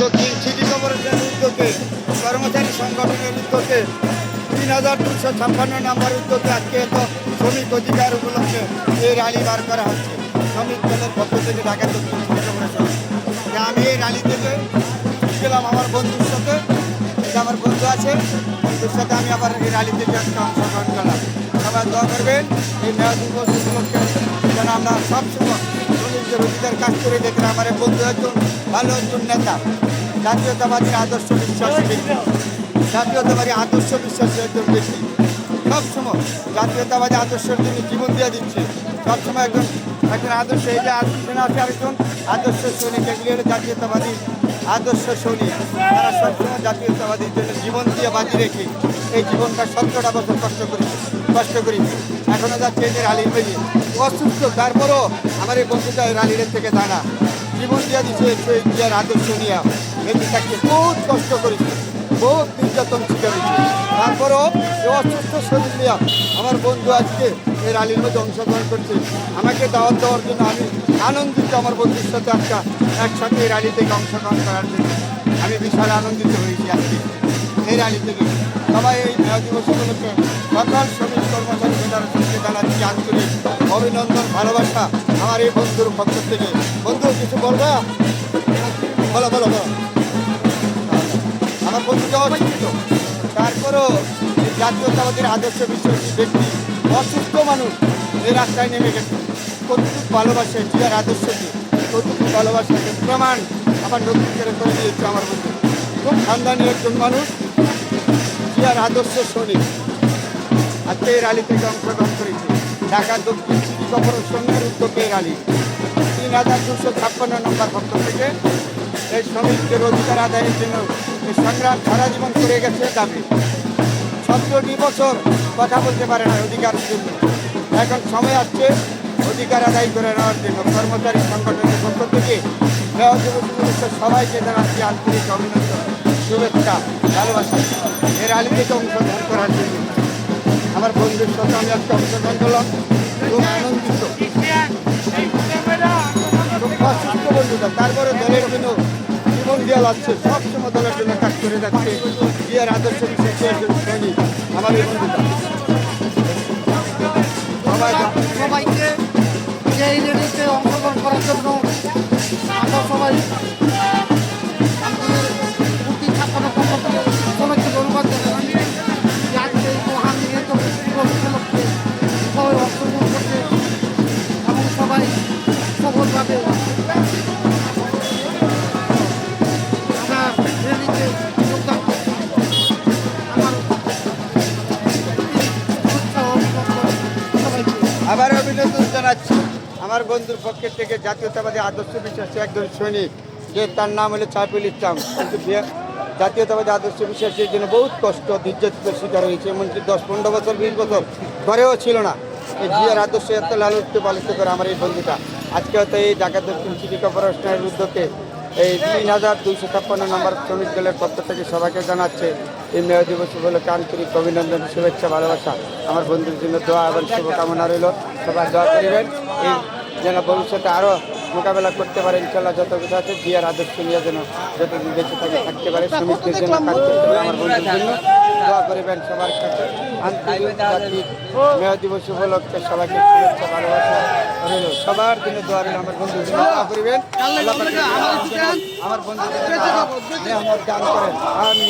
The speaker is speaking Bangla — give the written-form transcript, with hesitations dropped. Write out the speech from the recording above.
দক্ষিণ সিটি কর্পোরেশনের উদ্যোগে কর্মচারী সংগঠনের উদ্যোগে ৩,২৫৬ নম্বর উদ্যোগে আজকে এত শ্রমিক অধিকার উপলক্ষে এই র্যালি বার করা হচ্ছে শ্রমিক দলের পক্ষ থেকে ঢাকা দক্ষিণ সিটি কর্পোরেশন। আমি এই র্যালি থেকে গেলাম আমার বন্ধুর সাথে, আমার বন্ধু আছে, বন্ধুর সাথে আমি আবার এই র্যালি থেকে একটা অংশগ্রহণ করলাম। সবাই দোয়া করবেন এই মেয়া দিবস উপলক্ষে যেন আমরা সবসময় শ্রমিকদের অধিকার কাজ করে দেখলাম। আমার এক বন্ধু একজন ভালো একজন নেতা, জাতীয়তাবাদী আদর্শ বিশ্বাসী ব্যক্তি, জাতীয়তাবাদী আদর্শ বিশ্বাসী একজন ব্যক্তি, সবসময় জাতীয়তাবাদী আদর্শের জন্য জীবন দিয়ে দিচ্ছে। সবসময় একজন আদর্শ, এই যে আদর্শ আছে আরেকজন আদর্শ সৈনিক, এগুলি হলো জাতীয়তাবাদী আদর্শ সৈনিক। তারা সবসময় জাতীয়তাবাদীর জন্য জীবন দিয়ে বাজি রেখে এই জীবনটা 17টা বছর কষ্ট করি এখনও যাচ্ছে এই যে রালির মেয়ে অসুস্থ, তারপরও আমার এই বন্ধুটা রালির থেকে দাঁড়া জীবন দিয়ে দিচ্ছে শহীদ জিয়ার আদর্শ নিয়ে বেঁচে থাকতে বহুত কষ্ট করেছে, বহুত নির্যাতন শিকার হয়েছে। তারপরও এই অসুস্থ শরীর নিয়ে আমার বন্ধু আজকে এই র্যালির মধ্যে অংশগ্রহণ করছে। আমাকে দাওয়াত দেওয়ার জন্য আমি আনন্দিত, আমার বন্ধুর সাথে একসাথে এই র্যালি থেকে অংশগ্রহণ করার জন্য আমি বিশাল আনন্দিত হয়েছি। আজকে এই র্যালি থেকে সবাই এই মেয়া দিবস উপলক্ষে সকল শ্রমিক কর্মচারী ফেডারেশনকে জানাচ্ছি আন্তরিক অভিনন্দন, ভালোবাসা আমার এই বন্ধুর পক্ষ থেকে। বন্ধু কিছু বলবা? বলো বলো বলো। আমার বন্ধুটা অসুস্থ, তারপরও জাতীয়তাবাদীর আদর্শ বিশ্বাসী ব্যক্তি, অসুস্থ মানুষ এই রাস্তায় নেমে গেছে। কতটুকু ভালোবাসে জিয়ার আদর্শকে, কতটুকু ভালোবাসাকে প্রমাণ আমার নতুন করে দিয়েছে আমার বন্ধু। খুব খানদানি একজন মানুষ, জিয়ার আদর্শ সৈনিক। আজকে এই র্যালি থেকে অংশগ্রহণ করেছে ঢাকা দক্ষিণ সিটি কর্পোরেশনের উদ্যোগে এই র্যালি ৩,২৫৬ নম্বর পক্ষ থেকে এই শ্রমিকদের অধিকার আদায়ের জন্য এই সংগ্রাম সারা জীবন করে গেছে। দাবি ১৭টি বছর কথা বলতে পারে না অধিকারের জন্য, এখন সময় আসছে অধিকার আদায় করে নেওয়ার জন্য। কর্মচারী সংগঠনের পক্ষ থেকে সবাইকে জানাচ্ছি আন্তরিক অভিনন্দন, শুভেচ্ছা, ভালোবাসা এই র্যালি থেকে অংশগ্রহণ করার জন্য। আমার বন্ধুর সাথে আমি আজকে অংশগ্রহণ করলাম, খুব আনন্দিত, খুব অসুস্থ বন্ধুটা, তারপরে দলের জন্য জীবন দিয়ে লাগছে, সবসময় দলের জন্য কাজ করে যাচ্ছে। জিয়ার আদর্শ বিশ্বাসী একজন সৈনিক আমার এই বন্ধুটা। সবাইকে এই র্যালিতে অংশগ্রহণ করার জন্য আমরা সবাই প্রতি ছাত্রের পক্ষ থেকে সবাইকে ধন্যবাদ জানাই। আজকে এই মহান উপলক্ষে সবাই অংশগ্রহণ করছে এবং সবাই সফলভাবে আমরা র্যালিতে যোগদান করছি। আমার আবার অভিনন্দন জানাচ্ছি আমার বন্ধুর পক্ষের থেকে জাতীয়তাবাদী আদর্শ বিশ্বাসী একজন সৈনিক, যে তার নাম হলো সাইফুল ইসলাম। কিন্তু জাতীয়তাবাদী আদর্শ বিশ্বাসীর জন্য বহুত কষ্ট নির্যাতিত শিকার হয়েছে, এমনকি 10-15 বছর 20 বছর ঘরেও ছিল না। এই জিয়ার আদর্শ এত লালিত পালিত করে আমার এই বন্ধুটা আজকে হয়তো এই ঢাকা দক্ষিণ সিটি কর্পোরেশনের উদ্যোগে এই ৩,২৫৬ নম্বর শ্রমিক দলের পক্ষ থেকে সবাইকে জানাচ্ছে এই মেয়া দিবস উপলক্ষে আন্তরিক অভিনন্দন, শুভেচ্ছা, ভালোবাসা। আমার বন্ধুর জন্য দোয়া এবং শুভকামনা রইল। সবাই দোয়া করিবেন এই যেন ভবিষ্যতে আরও মোকাবেলা করতে পারে। ইনশাল্লাহ যত কিছু আছে জিয়ার আদর্শ নিয়ে যেন যতদিন বেঁচে থাকতে পারে, শ্রমিকদের জন্য কাজ করতে পারে। আমার বন্ধুর জন্য দোয়া করিবেন সবার কাছে। আন্তর্জাতিক মেয়া দিবস উপলক্ষে সবাইকে শুভেচ্ছা, ভালোবাসা রইল। সবার জন্য দোয়া রইল। আমার বন্ধুর জন্য দোয়া করিবেন, আমার বন্ধুদের মেহনত দান করেন। আমি